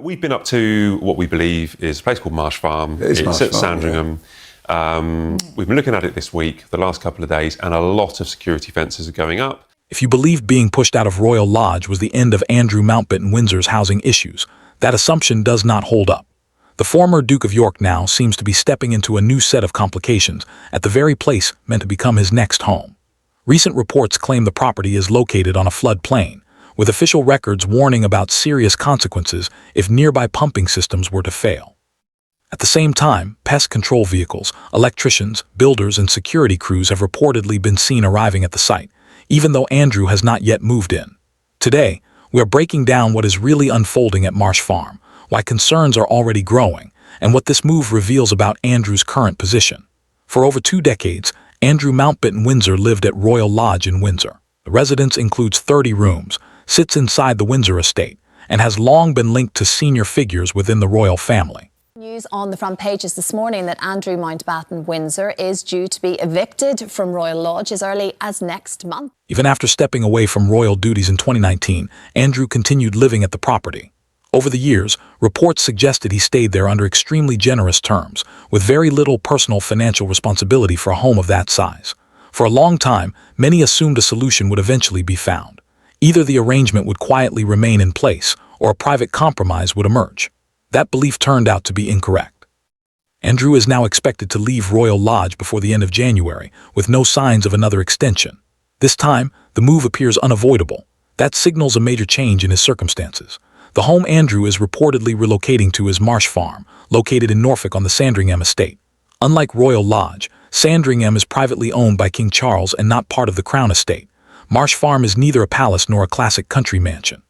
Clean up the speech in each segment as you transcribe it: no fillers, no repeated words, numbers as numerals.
We've been up to what we believe is a place called Marsh Farm. It's at Sandringham. Yeah. We've been looking at it this week, the last couple of days, and a lot of security fences are going up. If you believe being pushed out of Royal Lodge was the end of Andrew Mountbatten Windsor's housing issues, that assumption does not hold up. The former Duke of York now seems to be stepping into a new set of complications at the very place meant to become his next home. Recent reports claim the property is located on a floodplain, with official records warning about serious consequences if nearby pumping systems were to fail. At the same time, pest control vehicles, electricians, builders, and security crews have reportedly been seen arriving at the site, even though Andrew has not yet moved in. Today, we are breaking down what is really unfolding at Marsh Farm, why concerns are already growing, and what this move reveals about Andrew's current position. For over 2 decades, Andrew Mountbatten Windsor lived at Royal Lodge in Windsor. The residence includes 30 rooms, sits inside the Windsor estate, and has long been linked to senior figures within the royal family. News on the front pages this morning that Andrew Mountbatten Windsor is due to be evicted from Royal Lodge as early as next month. Even after stepping away from royal duties in 2019, Andrew continued living at the property. Over the years, reports suggested he stayed there under extremely generous terms, with very little personal financial responsibility for a home of that size. For a long time, many assumed a solution would eventually be found. Either the arrangement would quietly remain in place, or a private compromise would emerge. That belief turned out to be incorrect. Andrew is now expected to leave Royal Lodge before the end of January, with no signs of another extension. This time, the move appears unavoidable. That signals a major change in his circumstances. The home Andrew is reportedly relocating to is Marsh Farm, located in Norfolk on the Sandringham estate. Unlike Royal Lodge, Sandringham is privately owned by King Charles and not part of the Crown estate. Marsh Farm is neither a palace nor a classic country mansion.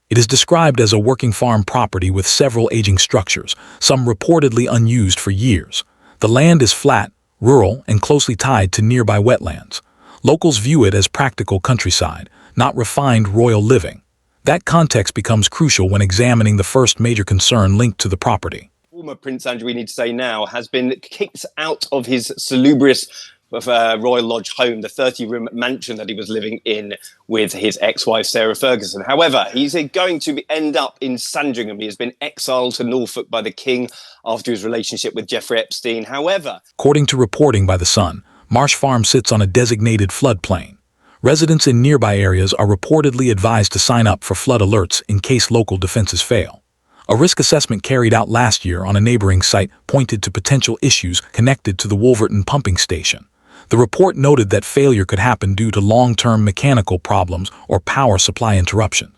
It is described as a working farm property with several aging structures, some reportedly unused for years. The land is flat, rural, and closely tied to nearby wetlands. Locals view it as practical countryside, not refined royal living. That context becomes crucial when examining the first major concern linked to the property. Former Prince Andrew, we need to say now, has been kicked out of his salubrious Royal Lodge home, the 30-room mansion that he was living in with his ex-wife Sarah Ferguson. However, he's going to end up in Sandringham. He has been exiled to Norfolk by the King after his relationship with Jeffrey Epstein. However, according to reporting by The Sun, Marsh Farm sits on a designated floodplain. Residents in nearby areas are reportedly advised to sign up for flood alerts in case local defenses fail. A risk assessment carried out last year on a neighboring site pointed to potential issues connected to the Wolverton pumping station. The report noted that failure could happen due to long-term mechanical problems or power supply interruptions.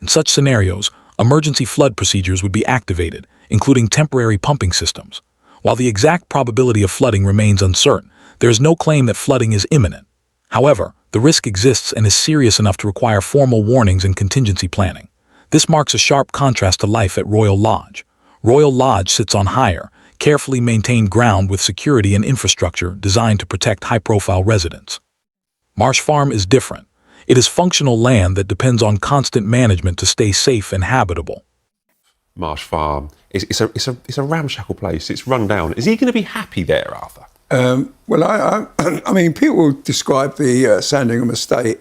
In such scenarios, emergency flood procedures would be activated, including temporary pumping systems. While the exact probability of flooding remains uncertain, there is no claim that flooding is imminent. However, the risk exists and is serious enough to require formal warnings and contingency planning. This marks a sharp contrast to life at Royal Lodge. Royal Lodge sits on higher, carefully maintained ground with security and infrastructure designed to protect high-profile residents. Marsh Farm is different. It is functional land that depends on constant management to stay safe and habitable. Marsh Farm, it's a ramshackle place. It's run down. Is he going to be happy there, Arthur? Well, I mean, people describe the Sandringham estate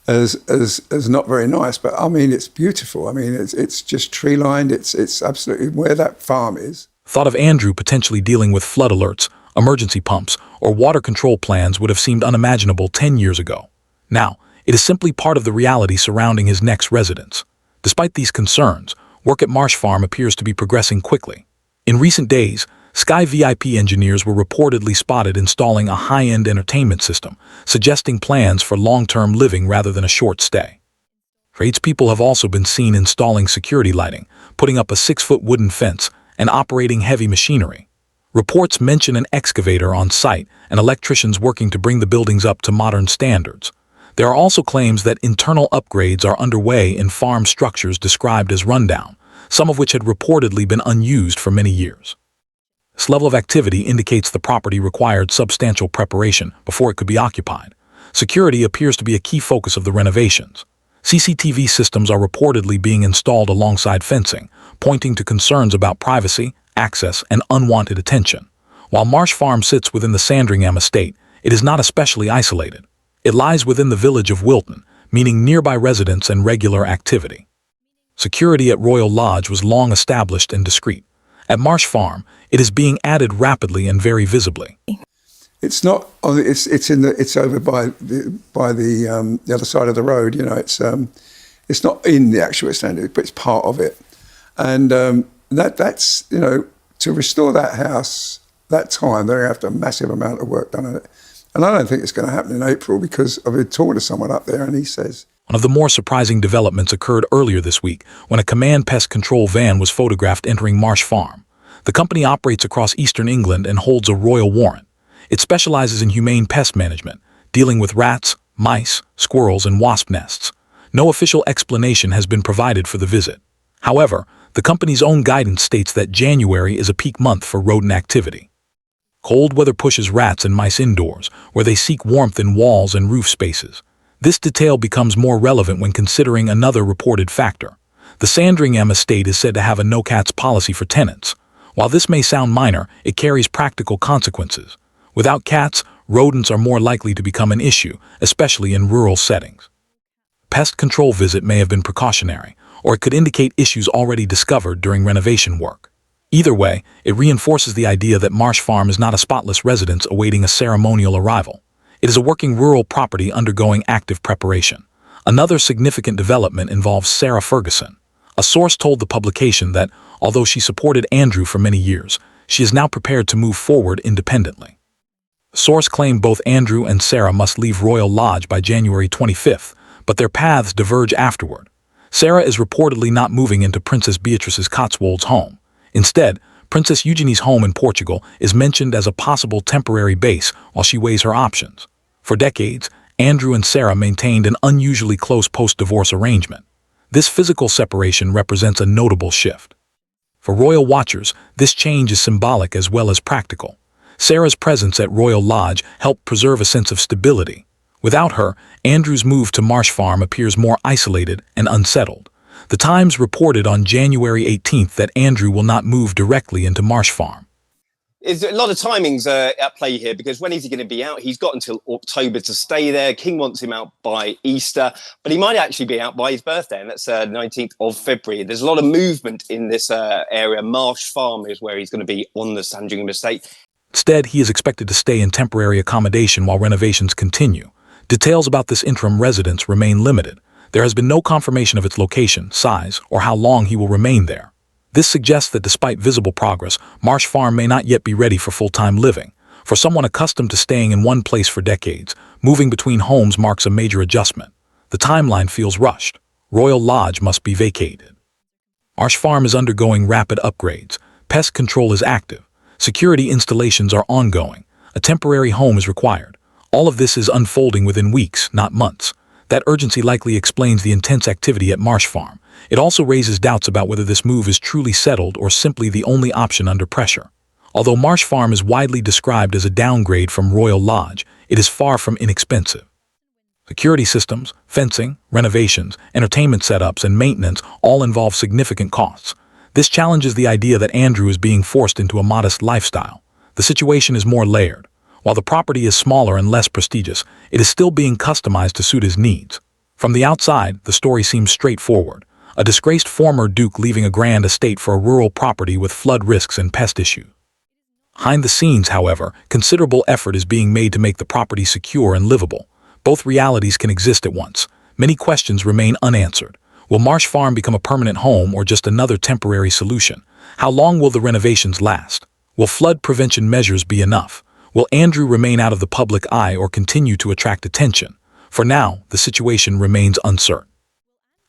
as not very nice, but I mean, it's beautiful. I mean, it's just tree-lined. It's absolutely where that farm is. Thought of Andrew potentially dealing with flood alerts, emergency pumps, or water control plans would have seemed unimaginable 10 years ago. Now, it is simply part of the reality surrounding his next residence. Despite these concerns, work at Marsh Farm appears to be progressing quickly. In recent days, Sky VIP engineers were reportedly spotted installing a high-end entertainment system, suggesting plans for long-term living rather than a short stay. Tradespeople have also been seen installing security lighting, putting up a 6-foot wooden fence, and operating heavy machinery. Reports mention an excavator on site and electricians working to bring the buildings up to modern standards. There are also claims that internal upgrades are underway in farm structures described as rundown, some of which had reportedly been unused for many years. This level of activity indicates the property required substantial preparation before it could be occupied. Security appears to be a key focus of the renovations. CCTV systems are reportedly being installed alongside fencing, pointing to concerns about privacy, access, and unwanted attention. While Marsh Farm sits within the Sandringham estate, it is not especially isolated. It lies within the village of Wilton, meaning nearby residents and regular activity. Security at Royal Lodge was long established and discreet. At Marsh Farm, it is being added rapidly and very visibly. It's not on. It's over by the other side of the road. You know, it's not in the actual extended, but it's part of it. And that's you know, to restore that house that time, they're going to have to have a massive amount of work done on it. And I don't think it's going to happen in April, because I've been talking to someone up there and he says. One of the more surprising developments occurred earlier this week when a command pest control van was photographed entering Marsh Farm. The company operates across eastern England and holds a royal warrant. It specializes in humane pest management, dealing with rats, mice, squirrels, and wasp nests. No official explanation has been provided for the visit. However, the company's own guidance states that January is a peak month for rodent activity. Cold weather pushes rats and mice indoors, where they seek warmth in walls and roof spaces. This detail becomes more relevant when considering another reported factor. The Sandringham estate is said to have a no-cats policy for tenants. While this may sound minor, it carries practical consequences. Without cats, rodents are more likely to become an issue, especially in rural settings. Pest control visit may have been precautionary, or it could indicate issues already discovered during renovation work. Either way, it reinforces the idea that Marsh Farm is not a spotless residence awaiting a ceremonial arrival. It is a working rural property undergoing active preparation. Another significant development involves Sarah Ferguson. A source told the publication that, although she supported Andrew for many years, she is now prepared to move forward independently. The source claimed both Andrew and Sarah must leave Royal Lodge by January 25th, but their paths diverge afterward. Sarah is reportedly not moving into Princess Beatrice's Cotswolds home. Instead, Princess Eugenie's home in Portugal is mentioned as a possible temporary base while she weighs her options. For decades, Andrew and Sarah maintained an unusually close post-divorce arrangement. This physical separation represents a notable shift. For royal watchers, this change is symbolic as well as practical. Sarah's presence at Royal Lodge helped preserve a sense of stability. Without her, Andrew's move to Marsh Farm appears more isolated and unsettled. The Times reported on January 18th that Andrew will not move directly into Marsh Farm. There's a lot of timings at play here, because when is he going to be out? He's got until October to stay there. King wants him out by Easter, but he might actually be out by his birthday, and that's 19th of February. There's a lot of movement in this area. Marsh Farm is where he's going to be on the Sandringham estate. Instead, he is expected to stay in temporary accommodation while renovations continue. Details about this interim residence remain limited. There has been no confirmation of its location, size, or how long he will remain there. This suggests that despite visible progress, Marsh Farm may not yet be ready for full-time living. For someone accustomed to staying in one place for decades, moving between homes marks a major adjustment. The timeline feels rushed. Royal Lodge must be vacated. Marsh Farm is undergoing rapid upgrades. Pest control is active. Security installations are ongoing. A temporary home is required. All of this is unfolding within weeks, not months. That urgency likely explains the intense activity at Marsh Farm. It also raises doubts about whether this move is truly settled or simply the only option under pressure. Although Marsh Farm is widely described as a downgrade from Royal Lodge, it is far from inexpensive. Security systems, fencing, renovations, entertainment setups, and maintenance all involve significant costs. This challenges the idea that Andrew is being forced into a modest lifestyle. The situation is more layered. While the property is smaller and less prestigious, it is still being customized to suit his needs. From the outside, the story seems straightforward. A disgraced former duke leaving a grand estate for a rural property with flood risks and pest issues. Behind the scenes, however, considerable effort is being made to make the property secure and livable. Both realities can exist at once. Many questions remain unanswered. Will Marsh Farm become a permanent home or just another temporary solution? How long will the renovations last? Will flood prevention measures be enough? Will Andrew remain out of the public eye or continue to attract attention? For now, the situation remains uncertain.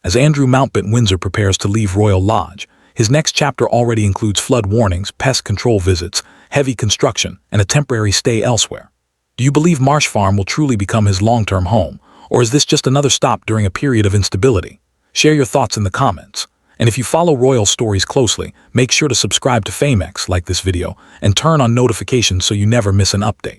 As Andrew Mountbatten Windsor prepares to leave Royal Lodge, his next chapter already includes flood warnings, pest control visits, heavy construction, and a temporary stay elsewhere. Do you believe Marsh Farm will truly become his long-term home, or is this just another stop during a period of instability? Share your thoughts in the comments. And if you follow royal stories closely, make sure to subscribe to FameX, like this video, and turn on notifications so you never miss an update.